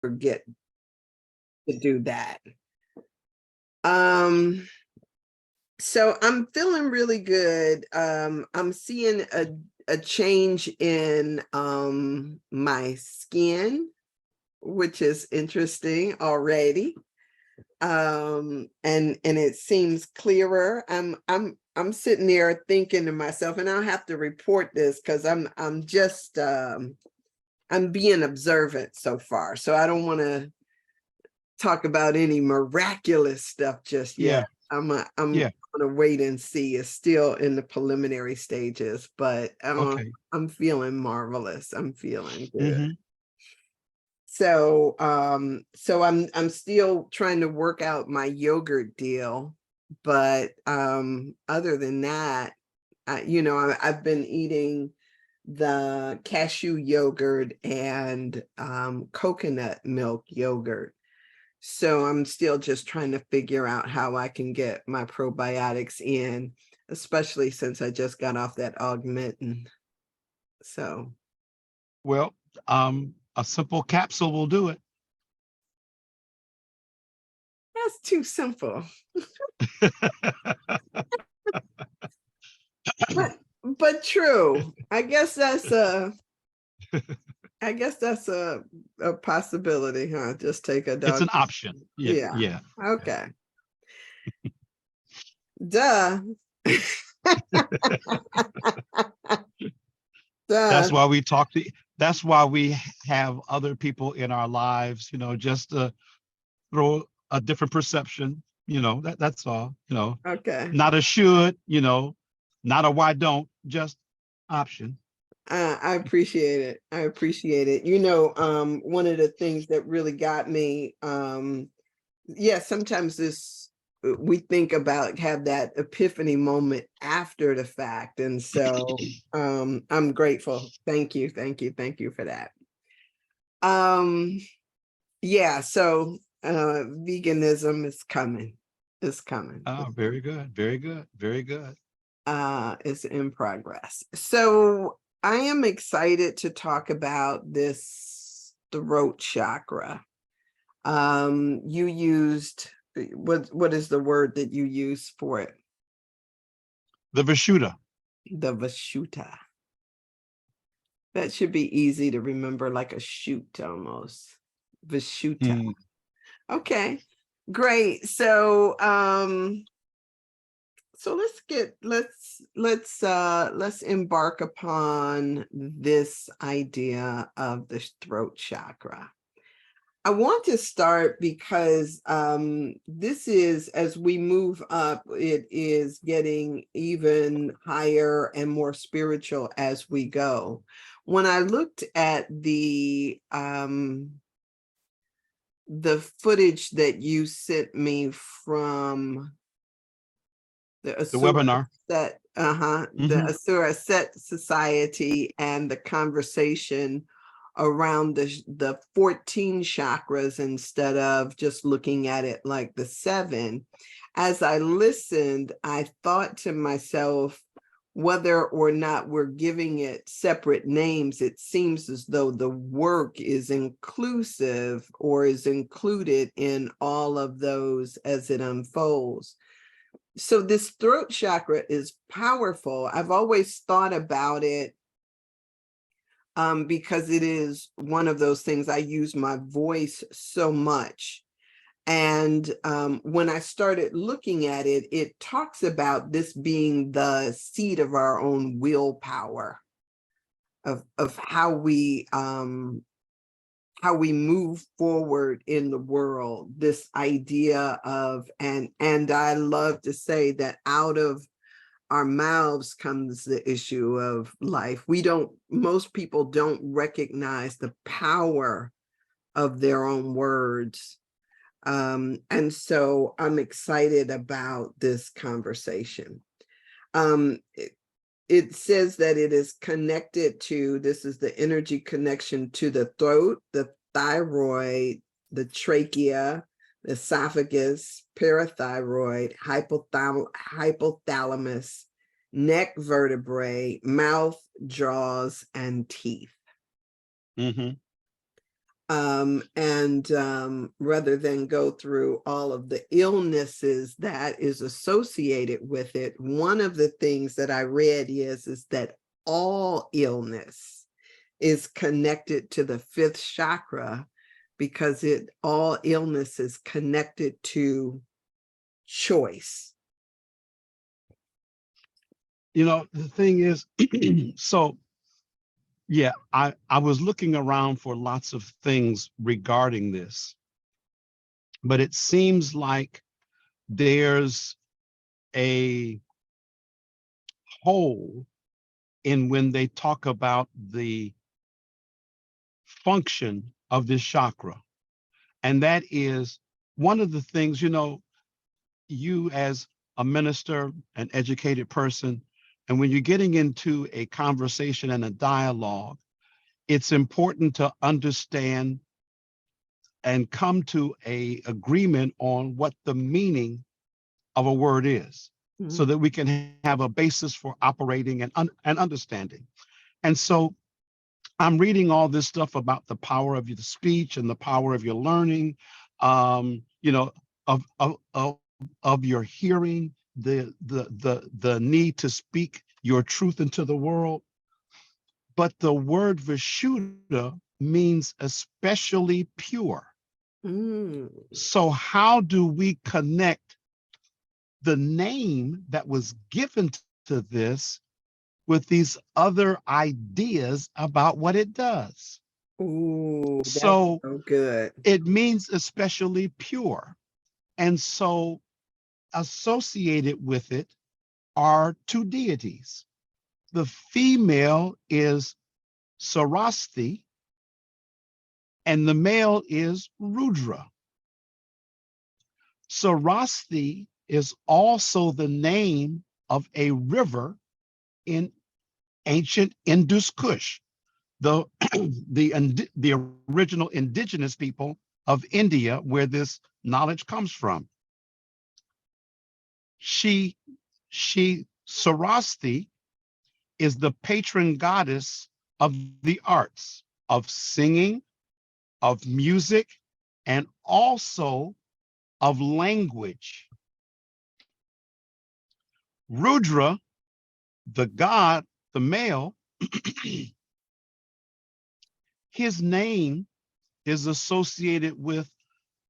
forget to do that. So I'm feeling really good. I'm seeing a change in my skin, which is interesting already. And it seems clearer. I'm sitting there thinking to myself, and I'll have to report this because I'm just I'm being observant so far. So I don't want to talk about any miraculous stuff just yet. I'm gonna wait and see. It's still in the preliminary stages, but I'm feeling marvelous. I'm feeling good. So so I'm still trying to work out my yogurt deal, but other than that, I've been eating the cashew yogurt and coconut milk yogurt. So I'm still just trying to figure out how I can get my probiotics in, especially since I just got off that augmentin. So. Well, a simple capsule will do it. That's too simple. but true. I guess that's a possibility, huh? Just take a dog. It's an option. Yeah. Okay. Duh. That's why we talk to, that's why we have other people in our lives, just to throw a different perception, that's all, Okay. Not a should, not a why don't, just option. I appreciate it. I appreciate it. One of the things that really got me, sometimes we think about have that epiphany moment after the fact. And so I'm grateful. Thank you for that. So veganism is coming. It's coming. Oh, very good. Very good. Very good. It's in progress. So I am excited to talk about this throat chakra. You used, what is the word that you use for it? The Vishuddha. The Vishuddha. That should be easy to remember, like a shoot almost. Vishuddha. Okay, great. So let's embark upon this idea of the throat chakra. I want to start because this is, as we move up, it is getting even higher and more spiritual as we go. When I looked at the footage that you sent me from the webinar, the Asura Set Society, and the conversation around the 14 chakras instead of just looking at it like the 7. As I listened, I thought to myself, whether or not we're giving it separate names, it seems as though the work is inclusive or is included in all of those as it unfolds. So this throat chakra is powerful. I've always thought about it because it is one of those things. I use my voice so much. And when I started looking at it, it talks about this being the seat of our own willpower, of how we move forward in the world. This idea of, and I love to say that out of our mouths comes the issue of life. Most people don't recognize the power of their own words. And so I'm excited about this conversation. It says that it is connected to, this is the energy connection to the throat, the thyroid, the trachea, the esophagus, parathyroid, hypothalamus, neck vertebrae, mouth, jaws, and teeth. Rather than go through all of the illnesses that is associated with it, one of the things that I read is that all illness is connected to the fifth chakra, because all illness is connected to choice. You know, the thing is, so yeah, I was looking around for lots of things regarding this, but it seems like there's a hole in when they talk about the function of this chakra. And that is one of the things, you know, you as a minister, an educated person, and when you're getting into a conversation and a dialogue, it's important to understand and come to a agreement on what the meaning of a word is, so that we can have a basis for operating and understanding. And so I'm reading all this stuff about the power of your speech and the power of your learning, you know, of your hearing, the need to speak your truth into the world. But the word Vishuddha means especially pure. So how do we connect the name that was given to this with these other ideas about what it does? Ooh, that's So so good. it means especially pure. And so associated with it are two deities. The female is Saraswati and the male is Rudra. Saraswati is also the name of a river in ancient Indus Kush, the, the original indigenous people of India, where this knowledge comes from. Saraswati is the patron goddess of the arts, of singing, of music, and also of language. Rudra, the god, the male, his name is associated with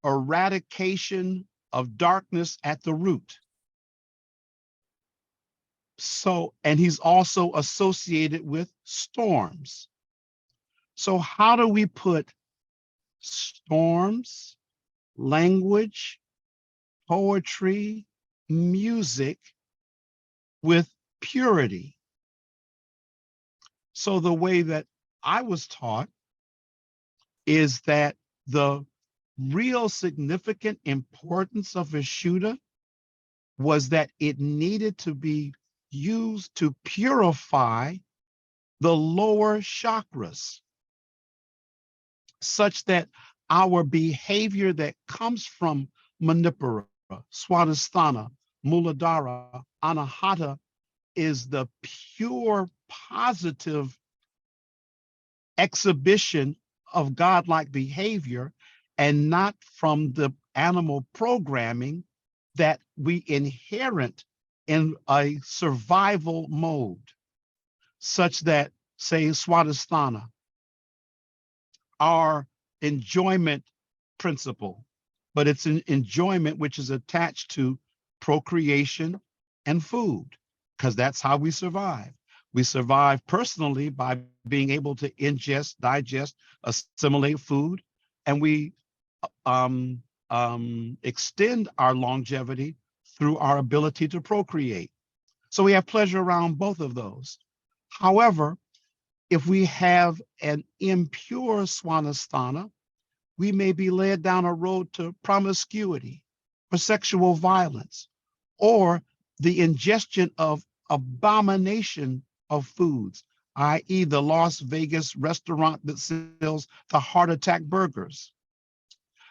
eradication of darkness at the root. So, and he's also associated with storms. So how do we put storms, language, poetry, music with purity? So the way that I was taught is that the real significant importance of Vishuddha was that it needed to be used to purify the lower chakras, such that our behavior that comes from Manipura, Swadhisthana, Muladhara, Anahata is the pure positive exhibition of godlike behavior, and not from the animal programming that we inherent in a survival mode, such that, say, Swadhisthana, our enjoyment principle, but it's an enjoyment which is attached to procreation and food, because that's how we survive. We survive personally by being able to ingest, digest, assimilate food, and we extend our longevity through our ability to procreate. So we have pleasure around both of those. However, if we have an impure swanasthana, we may be led down a road to promiscuity or sexual violence, or the ingestion of abomination of foods, i.e. the Las Vegas restaurant that sells the heart attack burgers.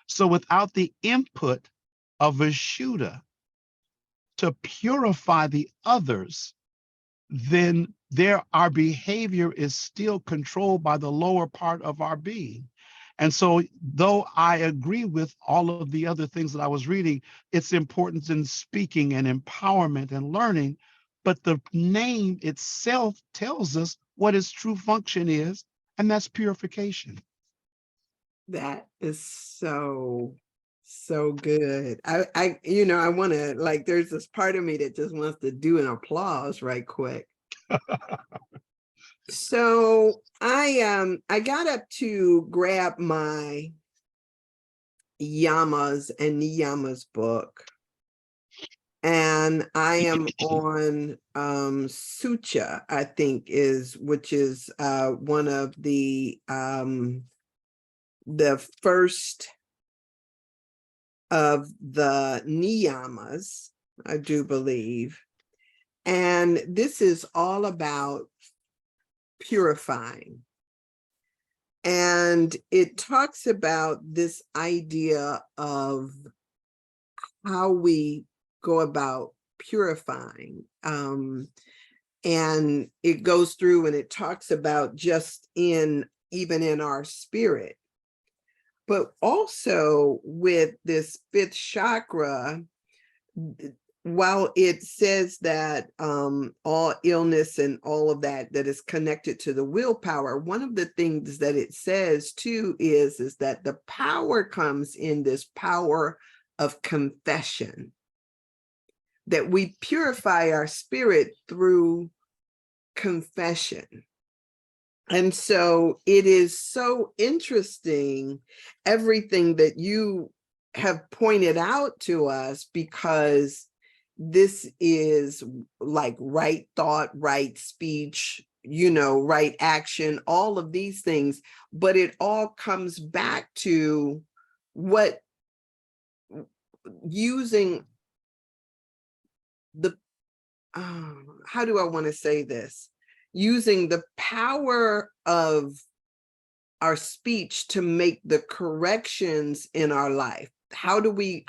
So without the input of Vishuddha to purify the others, then our behavior is still controlled by the lower part of our being. And so, though I agree with all of the other things that I was reading, its importance in speaking and empowerment and learning, but the name itself tells us what its true function is, and that's purification. That is so good. I want to, like, there's this part of me that just wants to do an applause right quick. So I got up to grab my yamas and niyamas book, and I am on Sucha, I think which is one of the first of the niyamas, I do believe. And this is all about purifying. And it talks about this idea of how we go about purifying. And it goes through and it talks about just even in our spirit, but also with this fifth chakra. While it says that all illness and all of that is connected to the willpower, one of the things that it says too is that the power comes in this power of confession, that we purify our spirit through confession. And so it is so interesting, everything that you have pointed out to us, because this is like right thought, right speech, right action, all of these things, but it all comes back to what using the, how do I want to say this? Using the power of our speech to make the corrections in our life. How do we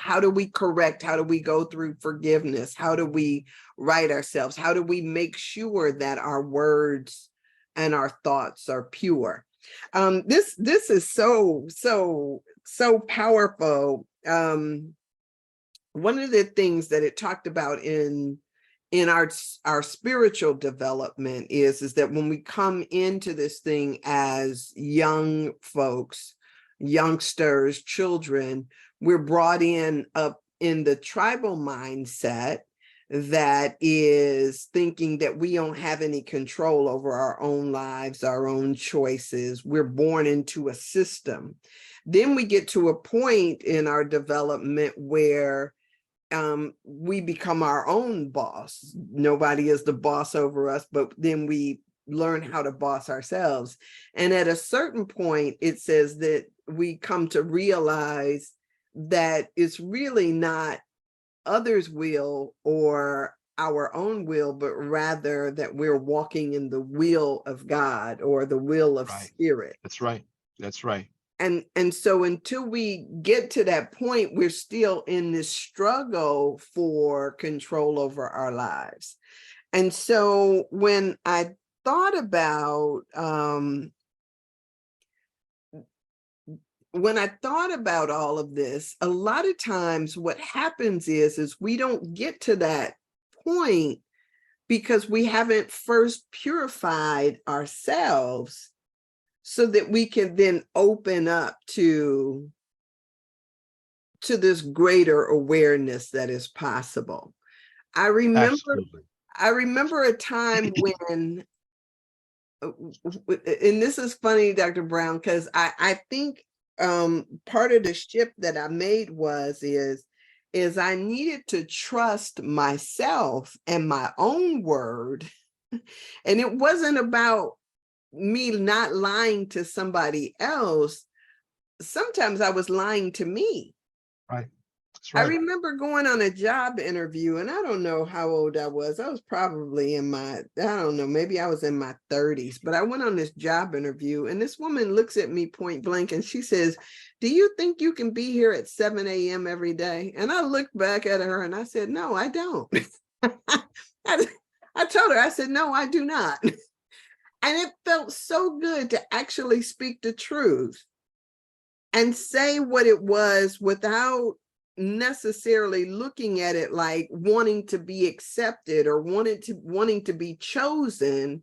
correct? How do we go through forgiveness? How do we right ourselves? How do we make sure that our words and our thoughts are pure? This is so powerful. One of the things that it talked about in our spiritual development is that when we come into this thing as young folks, youngsters, children, we're brought in up in the tribal mindset that is thinking that we don't have any control over our own lives, our own choices. We're born into a system. Then we get to a point in our development where we become our own boss. Nobody is the boss over us, but then we learn how to boss ourselves. And at a certain point, it says that we come to realize that it's really not others' will or our own will, but rather that we're walking in the will of God or the will of spirit. That's right. That's right. And so until we get to that point, we're still in this struggle for control over our lives. And so when I thought about all of this, a lot of times what happens is we don't get to that point because we haven't first purified ourselves so that we can then open up to this greater awareness that is possible. I remember a time when, and this is funny, Dr. Brown, because I think part of the shift that I made is I needed to trust myself and my own word. And it wasn't about me not lying to somebody else. Sometimes I was lying to me. Right. That's right. I remember going on a job interview, and I don't know how old I was. I was probably in my, I don't know, maybe I was in my 30s, but I went on this job interview, and this woman looks at me point blank and she says, "Do you think you can be here at 7 a.m. every day?" And I looked back at her and I said, "No, I don't." I told her, I said, "No, I do not." And it felt so good to actually speak the truth. and say what it was without necessarily looking at it like wanting to be accepted or wanting to be chosen.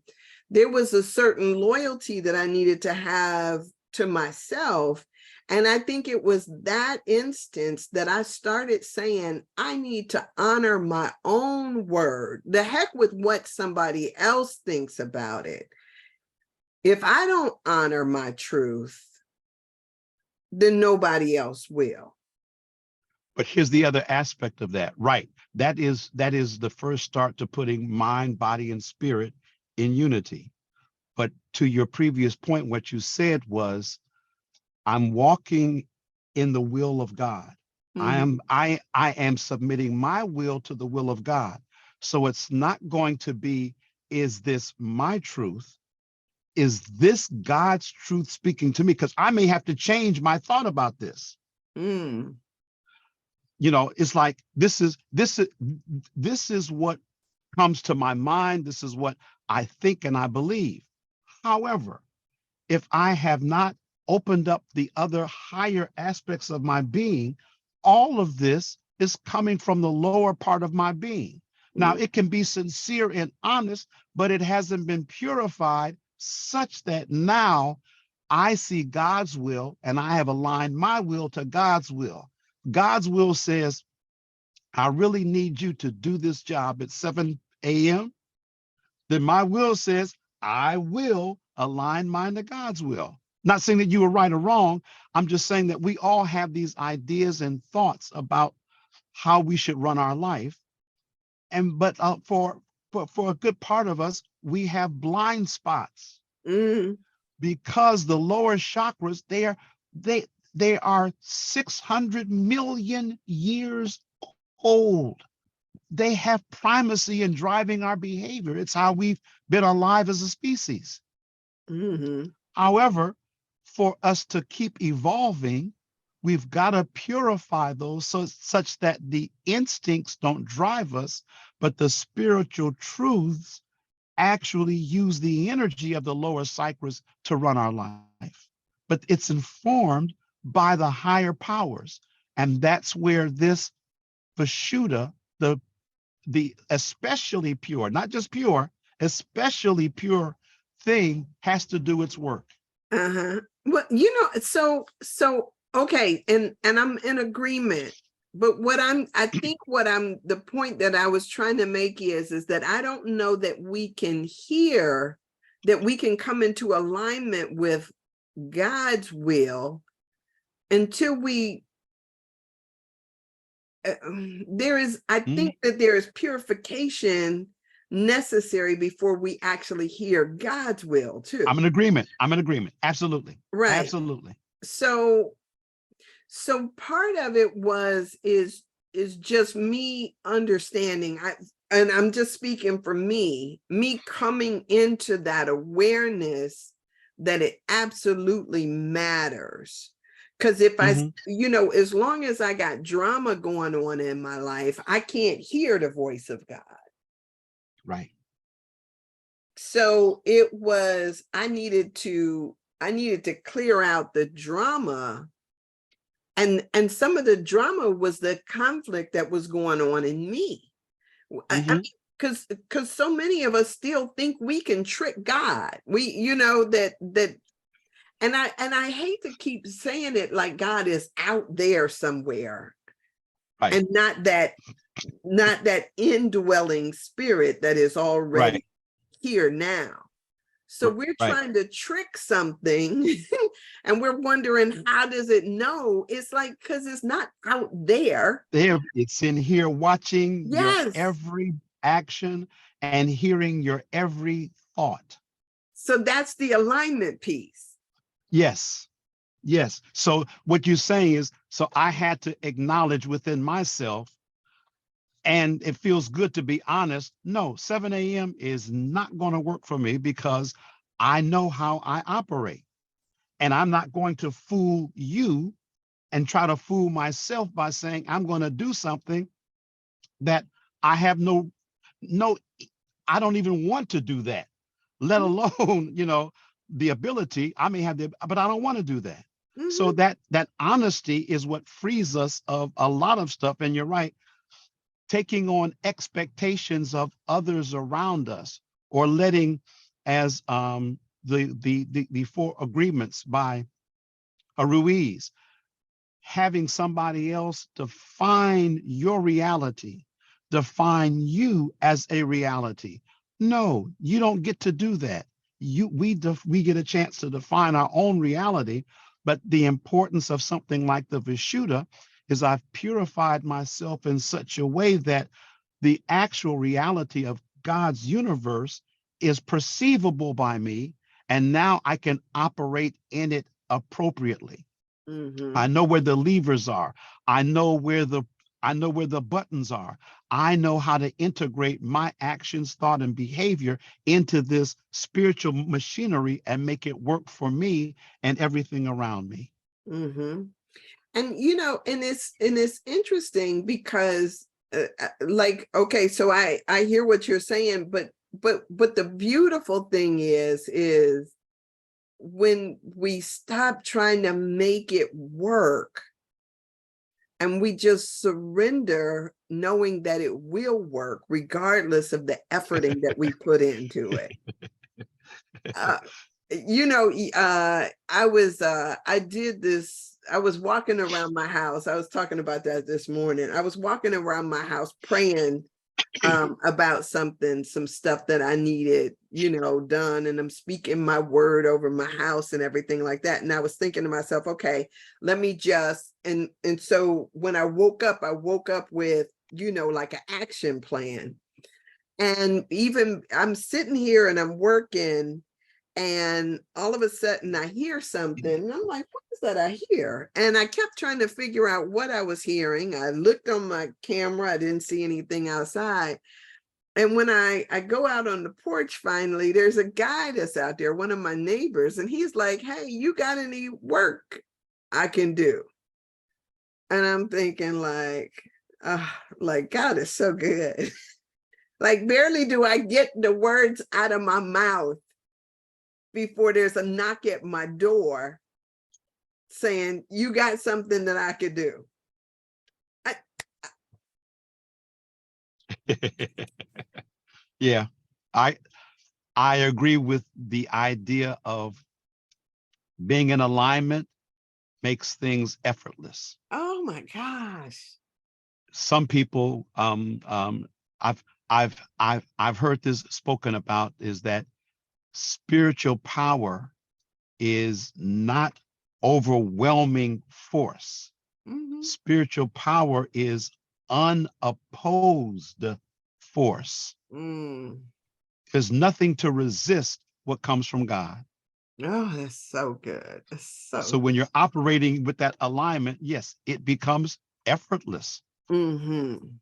There was a certain loyalty that I needed to have to myself. And I think it was that instance that I started saying, I need to honor my own word. The heck with what somebody else thinks about it. If I don't honor my truth, then nobody else will. But here's the other aspect of that, right? That is the first start to putting mind, body, and spirit in unity. But to your previous point, what you said was, I'm walking in the will of God. Mm-hmm. I am submitting my will to the will of God. So it's not going to be, is this my truth? Is this God's truth speaking to me? Because I may have to change my thought about this. Mm. You know, it's like this is what comes to my mind. This is what I think and I believe. However, if I have not opened up the other higher aspects of my being, all of this is coming from the lower part of my being. Now, it can be sincere and honest, but it hasn't been purified such that now I see God's will and I have aligned my will to God's will. God's will says, I really need you to do this job at 7 a.m. Then my will says, I will align mine to God's will. Not saying that you were right or wrong. I'm just saying that we all have these ideas and thoughts about how we should run our life. But for a good part of us, we have blind spots because the lower chakras, they are 600 million years old. They have primacy in driving our behavior. It's how we've been alive as a species. Mm-hmm. However, for us to keep evolving, we've got to purify those such that the instincts don't drive us, but the spiritual truths actually use the energy of the lower chakras to run our life. But it's informed by the higher powers. And that's where this Vishuddha, the especially pure, not just pure, especially pure thing has to do its work. Uh-huh. Well, so okay, and I'm in agreement. But I think the point that I was trying to make is that I don't know that we can come into alignment with God's will until we I think that there is purification necessary before we actually hear God's will too. I'm in agreement. Absolutely. Right. Absolutely. So part of it is just me understanding. And I'm just speaking for me coming into that awareness that it absolutely matters. Because if as long as I got drama going on in my life, I can't hear the voice of God. Right. So I needed to clear out the drama. And some of the drama was the conflict that was going on in me. Because so many of us still think we can trick God. And I hate to keep saying it like God is out there somewhere, right. And not that indwelling spirit that is already here now. So we're trying to trick something and we're wondering, how does it know? It's like, because it's not out there. It's in here watching your every action and hearing your every thought. So that's the alignment piece. Yes. Yes. So what you're saying is, so I had to acknowledge within myself, and it feels good to be honest. No, 7 a.m. is not going to work for me because I know how I operate. And I'm not going to fool you and try to fool myself by saying I'm going to do something that I have I don't even want to do that, let alone, the ability. I may have but I don't want to do that. So Mhm. that honesty is what frees us of a lot of stuff. And you're right, taking on expectations of others around us, or letting, as the four agreements by Ruiz, having somebody else define your reality, define you as a reality. No, you don't get to do that. We get a chance to define our own reality, but the importance of something like the Vishuddha is I've purified myself in such a way that the actual reality of God's universe is perceivable by me, and now I can operate in it appropriately. I Mhm. know where the levers are. I know where the buttons are. I know how to integrate my actions, thought, and behavior into this spiritual machinery and make it work for me and everything around me. Mhm. And and it's interesting because like, okay, so I hear what you're saying, but the beautiful thing is when we stop trying to make it work and we just surrender, knowing that it will work regardless of the efforting that we put into it. uh, I did this. I was walking around my house. I was talking about that this morning. I was walking around my house praying about some stuff that I needed, done. And I'm speaking my word over my house and everything like that. And I was thinking to myself, okay, let me just, and so when I woke up with, like an action plan. And even I'm sitting here and I'm working, and all of a sudden I hear something. And I'm like, what is that I hear? And I kept trying to figure out what I was hearing. I looked on my camera, I didn't see anything outside. And when I go out on the porch, finally, there's a guy that's out there, one of my neighbors, and he's like, hey, you got any work I can do? And I'm thinking like God is so good. Like barely do I get the words out of my mouth before there's a knock at my door saying, you got something that I could do. I, Yeah, I I agree with the idea of being in alignment makes things effortless. oh my gosh. Some people, I've I've heard this spoken about, is that spiritual power is not overwhelming force. Mhm. Spiritual power is unopposed force. Mm. There's nothing to resist what comes from God. Oh, that's so good. That's So so. when you're operating with that alignment, yes, it becomes effortless. Mhm.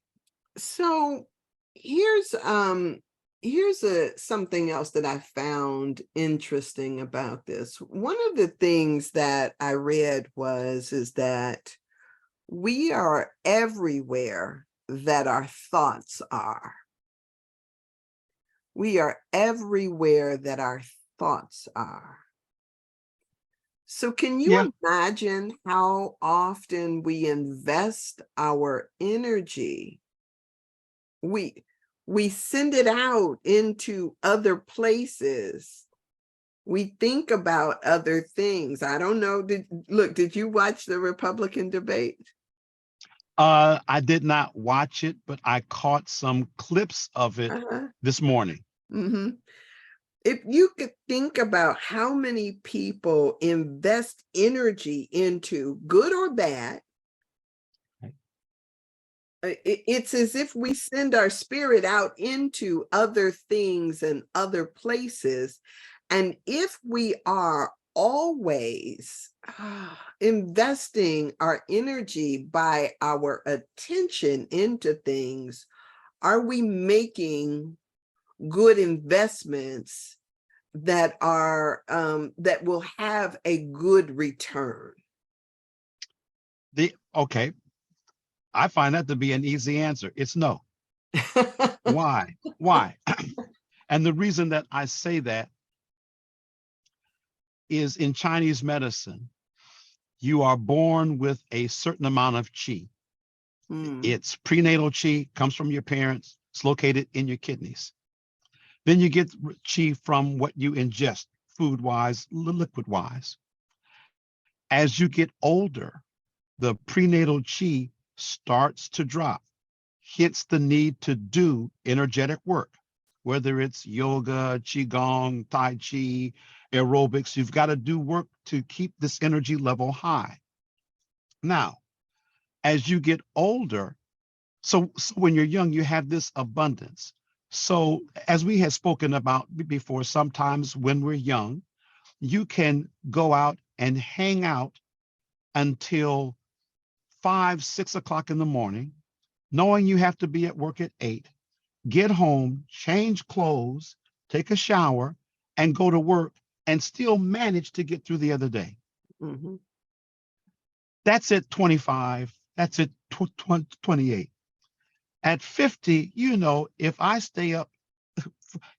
So here's a something else that I found interesting about this. One of the things that I read is that we are everywhere that our thoughts are. We are everywhere that our thoughts are. So can Yeah, you imagine how often we invest our energy? We we send it out into other places. We think about other things. I don't know. Did you watch the Republican debate? I did not watch it, but I caught some clips of it Uh-huh. this morning. Hmm. If you could think about how many people invest energy into good or bad, it's as if we send our spirit out into other things and other places. And if we are always investing our energy by our attention into things, are we making good investments that will have a good return? The Okay, I find that to be an easy answer. It's no. Why? Why? And the reason that I say that is, in Chinese medicine, You are born with a certain amount of chi. Mm. It's prenatal chi, comes from your parents. It's located in your kidneys. Then you get chi from what you ingest, food-wise, liquid-wise. As you get older, the prenatal chi starts to drop, hence the need to do energetic work, whether it's yoga, Qigong, Tai Chi, aerobics. You've got to do work to keep this energy level high. Now, as you get older, so when you're young, you have this abundance. So as we had spoken about before, sometimes when we're young, you can go out and hang out until 5, 6 o'clock in the morning, knowing you have to be at work at 8, get home, change clothes, take a shower, and go to work and still manage to get through the other day. Mm-hmm. That's at 25. That's at 28. At 50, if I stay up,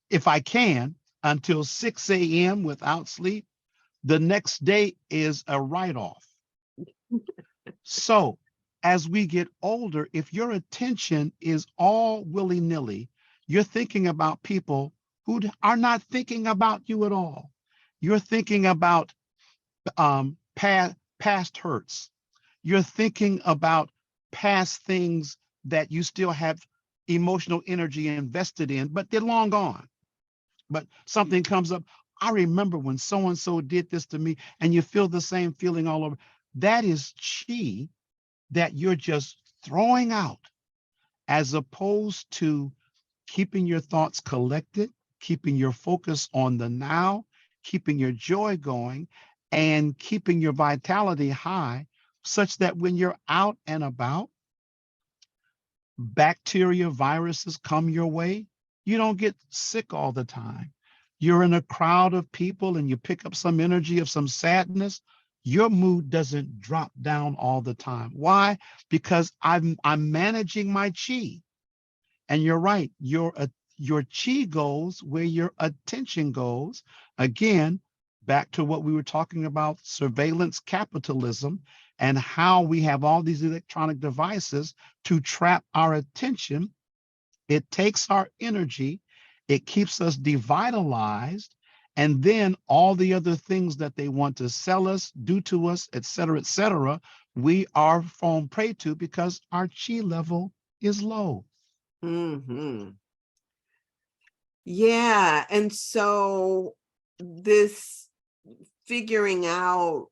if I can, until 6 a.m. without sleep, the next day is a write-off. So as we get older, if your attention is all willy-nilly, you're thinking about people who are not thinking about you at all. You're thinking about past hurts. You're thinking about past things that you still have emotional energy invested in, but they're long gone. But something comes up. I remember when so-and-so did this to me, and you feel the same feeling all over. That is chi that you're just throwing out, as opposed to keeping your thoughts collected, keeping your focus on the now, keeping your joy going, and keeping your vitality high, such that when you're out and about, bacteria, viruses come your way, you don't get sick all the time. You're in a crowd of people and you pick up some energy of some sadness, your mood doesn't drop down all the time. Why? Because I'm managing my chi. And you're right, your chi goes where your attention goes. Again, back to what we were talking about, surveillance capitalism, and how we have all these electronic devices to trap our attention. It takes our energy, it keeps us devitalized, and then all the other things that they want to sell us, do to us, et cetera, we are falling prey to because our chi level is low. Mm-hmm. Yeah. And so this figuring out,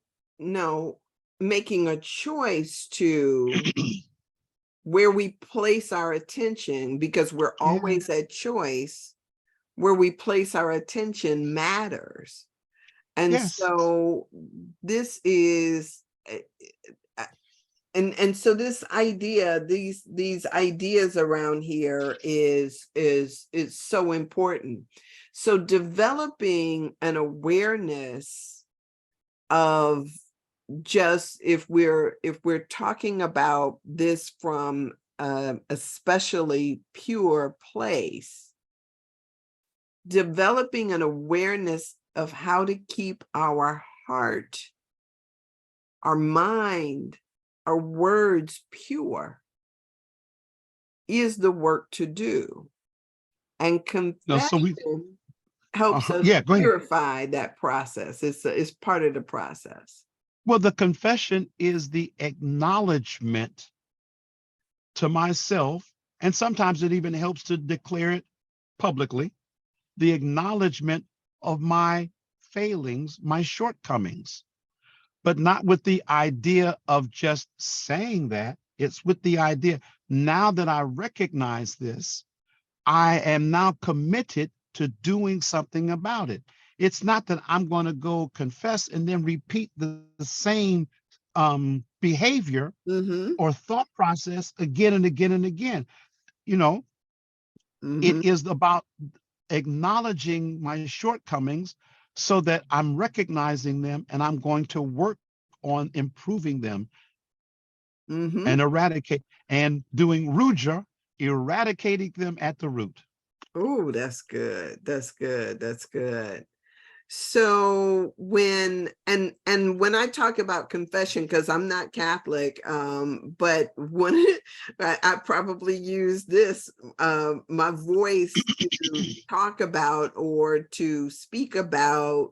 making a choice to where we place our attention, because we're Yeah. always at choice, where we place our attention matters. And Yes. so this is and so this idea, these ideas around here is so important. So developing an awareness of, just if we're talking about this from a especially pure place, developing an awareness of how to keep our heart, our mind, our words pure is the work to do. And No, so we, confession helps us yeah, go ahead. purify that process. It's part of the process. Well, the confession is the acknowledgement to myself, and sometimes it even helps to declare it publicly, the acknowledgement of my failings, my shortcomings, but not with the idea of just saying that. It's with the idea, now that I recognize this, I am now committed to doing something about it. It's not that I'm going to go confess and then repeat the same behavior Mm-hmm. or thought process again and again and again. You know, Mm-hmm. it is about acknowledging my shortcomings so that I'm recognizing them and I'm going to work on improving them Mm-hmm. and eradicate and doing Ruja, eradicating them at the root. Oh, that's good. That's good. That's good. So when when I talk about confession, because I'm not Catholic, but when I probably use this my voice to talk about or to speak about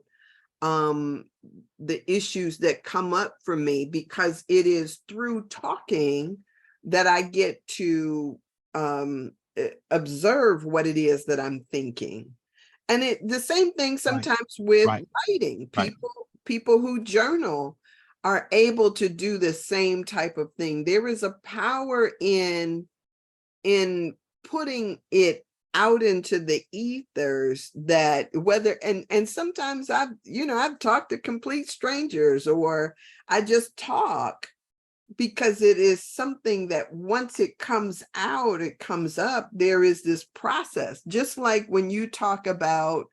the issues that come up for me, because it is through talking that I get to observe what it is that I'm thinking. And the same thing Right, sometimes with right, writing. right. People who journal are able to do the same type of thing. There is a power in putting it out into the ethers, that whether and sometimes I've talked to complete strangers, or I just talk, because it is something that once it comes out, it comes up. There is this process, just like when you talk about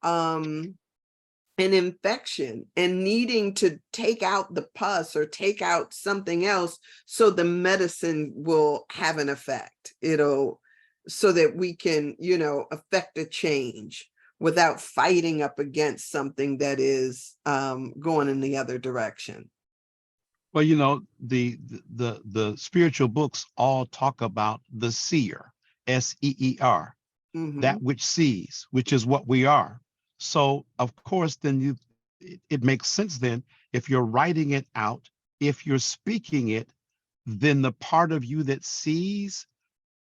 um an infection and needing to take out the pus or take out something else so the medicine will have an effect. It'll, so that we can, affect a change without fighting up against something that is going in the other direction. Well, the spiritual books all talk about the seer, seer, Hmm. that which sees, which is what we are. So of course, then it makes sense then, if you're writing it out, if you're speaking it, then the part of you that sees,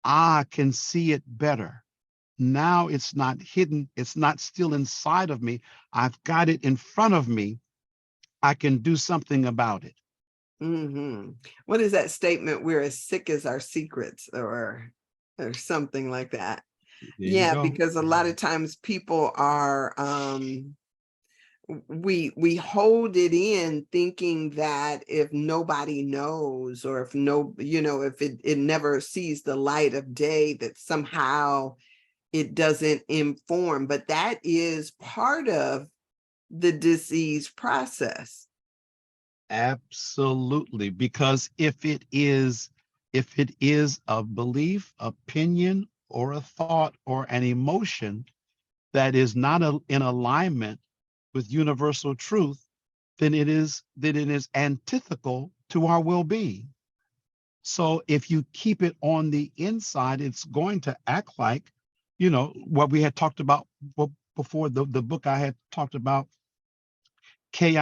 I can see it better. Now it's not hidden, it's not still inside of me. I've got it in front of me. I can do something about it. Hmm. What is that statement? We're as sick as our secrets, or something like that. There you Yeah, go. because a lot of times people are we hold it in, thinking that if nobody knows, or if no, if it never sees the light of day, that somehow it doesn't inform. But that is part of the disease process. Absolutely, because if it is a belief, opinion, or a thought or an emotion that is not in alignment with universal truth, then it is antithetical to our well-being. So if you keep it on the inside, it's going to act like, what we had talked about before, the book I had talked about, Ki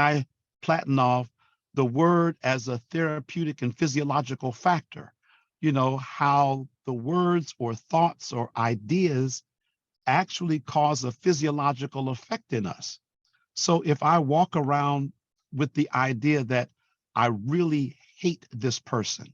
Platonov, the word as a therapeutic and physiological factor. How the words or thoughts or ideas actually cause a physiological effect in us. So if I walk around with the idea that I really hate this person,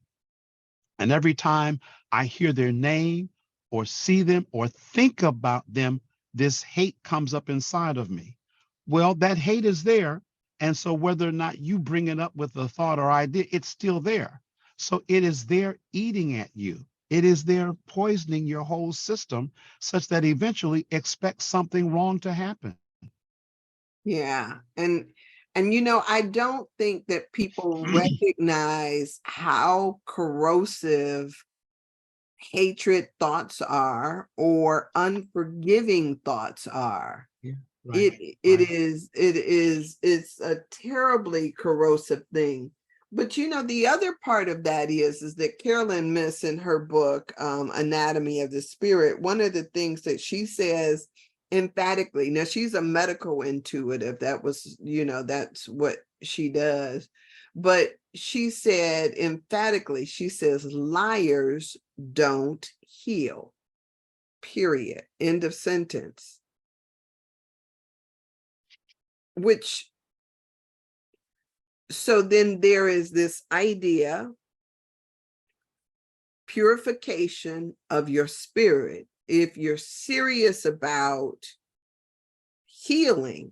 and every time I hear their name or see them or think about them, this hate comes up inside of me. Well, that hate is there. And so whether or not you bring it up with a thought or idea, it's still there. So it is there eating at you. It is there poisoning your whole system, such that eventually expect something wrong to happen. Yeah. And I don't think that people recognize how corrosive hatred thoughts are, or unforgiving thoughts are. Yeah, right, It right. is, it's a terribly corrosive thing. But the other part of that is that Carolyn Miss, in her book Anatomy of the Spirit, one of the things that she says emphatically, now she's a medical intuitive, that was, that's what she does, but she said emphatically, she says, liars don't heal, period, end of sentence. Which, so then there is this idea, purification of your spirit. If you're serious about healing,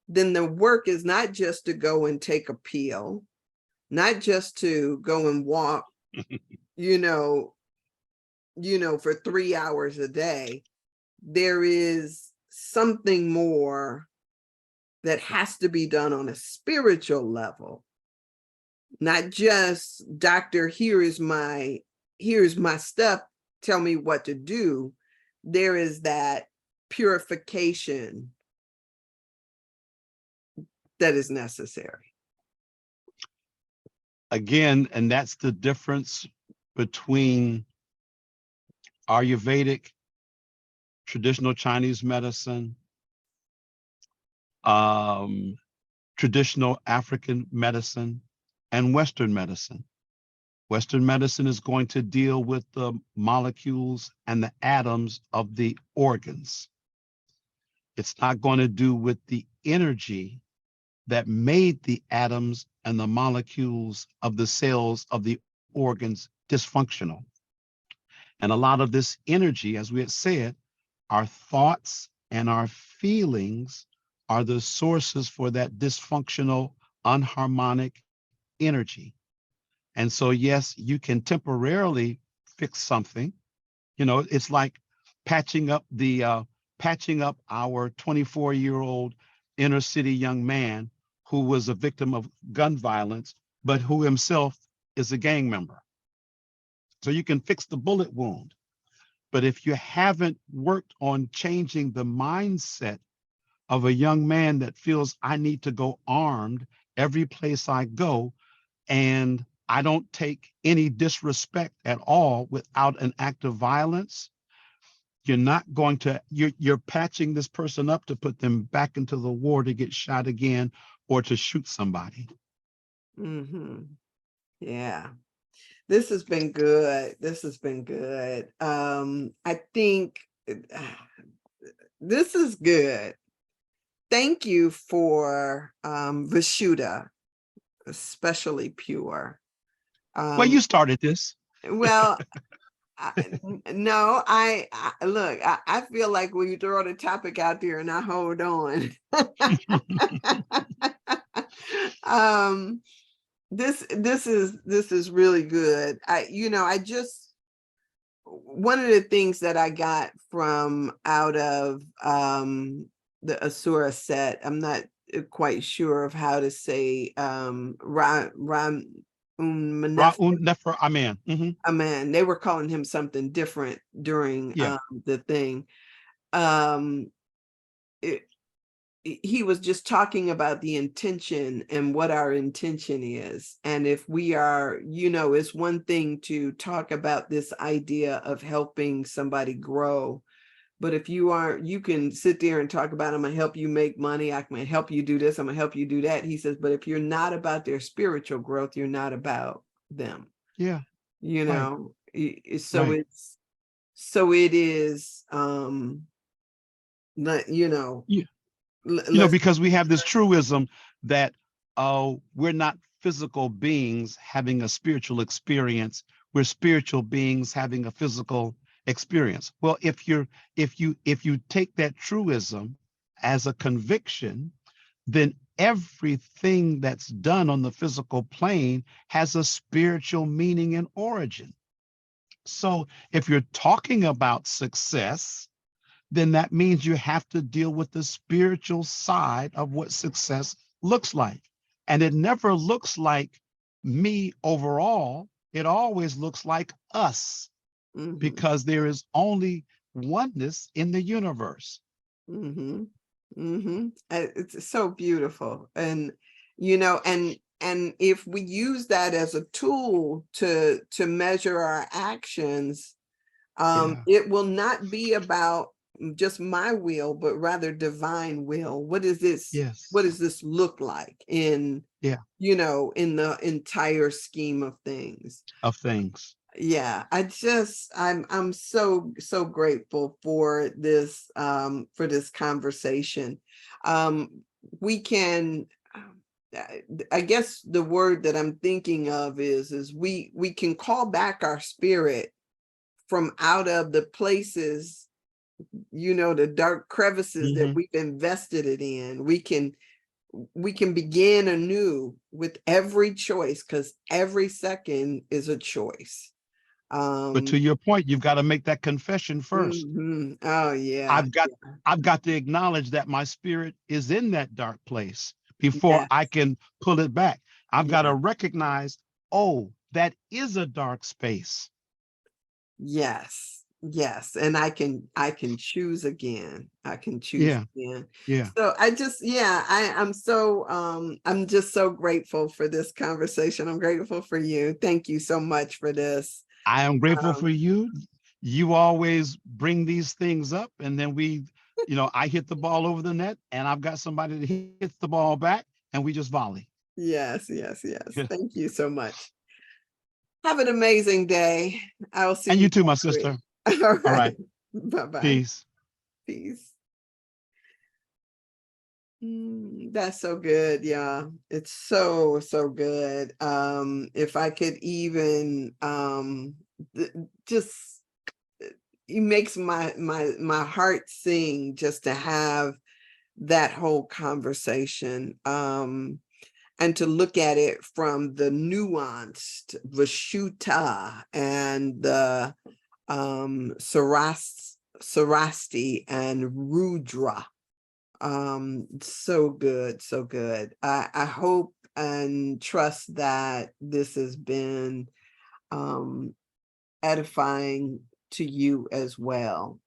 then the work is not just to go and take a pill, not just to go and walk, you know, for 3 hours a day. There is something more that has to be done on a spiritual level, not just, doctor, here's my stuff, tell me what to do. There is that purification that is necessary. Again, and that's the difference between Ayurvedic, traditional Chinese medicine, traditional African medicine, and Western medicine. Western medicine is going to deal with the molecules and the atoms of the organs. It's not going to do with the energy that made the atoms and the molecules of the cells of the organs dysfunctional. And a lot of this energy, as we had said, our thoughts and our feelings are the sources for that dysfunctional, unharmonic energy. And so, yes, you can temporarily fix something. You know, it's like patching up our 24-year-old inner city young man who was a victim of gun violence, but who himself is a gang member. So you can fix the bullet wound. But if you haven't worked on changing the mindset of a young man that feels I need to go armed every place I go, and I don't take any disrespect at all without an act of violence, you're not going to, you're patching this person up to put them back into the war to get shot again or to shoot somebody. Mm-hmm. Yeah. This has been good. This has been good. I think this is good. Thank you for Vishuddha, especially pure. Well, you started this. Well, no, I look, I feel like when you throw the topic out there and I hold on. This is really good. I just, one of the things that I got from out of the Asura set, I'm not quite sure of how to say Amen. Amen. They were calling him something different during Yeah. the thing. He was just talking about the intention and what our intention is. And if we are, it's one thing to talk about this idea of helping somebody grow. But if you aren't, you can sit there and talk about, I'm going to help you make money. I'm going to help you do this. I'm going to help you do that. He says, but if you're not about their spiritual growth, you're not about them. Yeah. So Right. it is, Because we have this truism that we're not physical beings having a spiritual experience. We're spiritual beings having a physical experience. Well, if you take that truism as a conviction, then everything that's done on the physical plane has a spiritual meaning and origin. So if you're talking about success, then that means you have to deal with the spiritual side of what success looks like. And it never looks like me overall. It always looks like us, because there is only oneness in the universe. It's so beautiful. And, and if we use that as a tool to measure our actions, it will not be about just my will, but rather divine will. What is this? Yes. What does this look like in, in the entire scheme of things? Yeah, I'm so grateful for this conversation. We can, I guess the word that I'm thinking of is we can call back our spirit from out of the places, the dark crevices that we've invested it in. We can begin anew with every choice, because every second is a choice. But to your point, you've got to make that confession first. Oh yeah. I've got to acknowledge that my spirit is in that dark place before I can pull it back. I've got to recognize, oh, that is a dark space. Yes. Yes, and I can choose again. I can choose Yeah, again. yeah. So I'm just so grateful for this conversation. I'm grateful for you. Thank you so much for this. I am grateful for Um, you. You always bring these things up, and then I hit the ball over the net, and I've got somebody that hits the ball back, and we just volley. yes, yes, yes. Thank you so much. Have an amazing day. I'll see And you you too, my next week. sister. All All right. right. Bye-bye. Peace. Peace. That's so good. Yeah, it's so, so good. If I could even just it makes my heart sing just to have that whole conversation. And to look at it from the nuanced Vishuddha and the Sarasti and Rudra. So good, so good. I hope and trust that this has been edifying to you as well.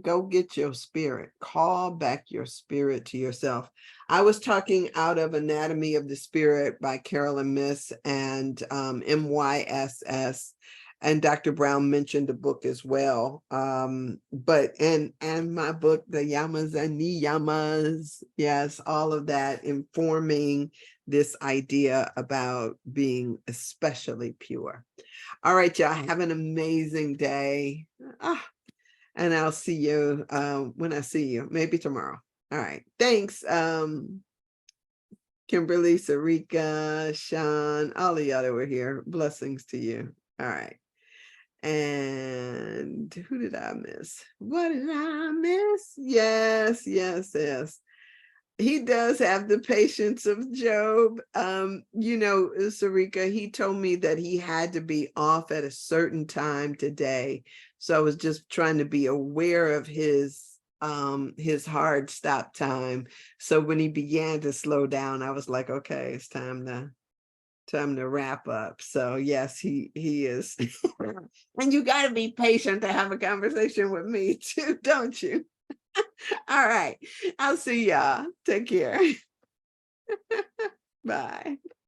Go get your spirit, call back your spirit to yourself. I was talking out of Anatomy of the Spirit by Carolyn Miss and MYSS, and Dr. Brown mentioned the book as well. But and my book, the Yamas and Niyamas, yes, all of that informing this idea about being especially pure. All right, y'all, have an amazing day. And I'll see you when I see you, maybe tomorrow. All right. Thanks. Kimberly, Sarika, Sean, all of y'all that were here. Blessings to you. All right. And who did I miss? What did I miss? Yes, yes, yes. He does have the patience of Job. Sarika, he told me that he had to be off at a certain time today. So I was just trying to be aware of his hard stop time. So when he began to slow down, I was like, okay, it's time to wrap up. So yes, he is. And you got to be patient to have a conversation with me too, don't you? All right. I'll see y'all. Take care. Bye.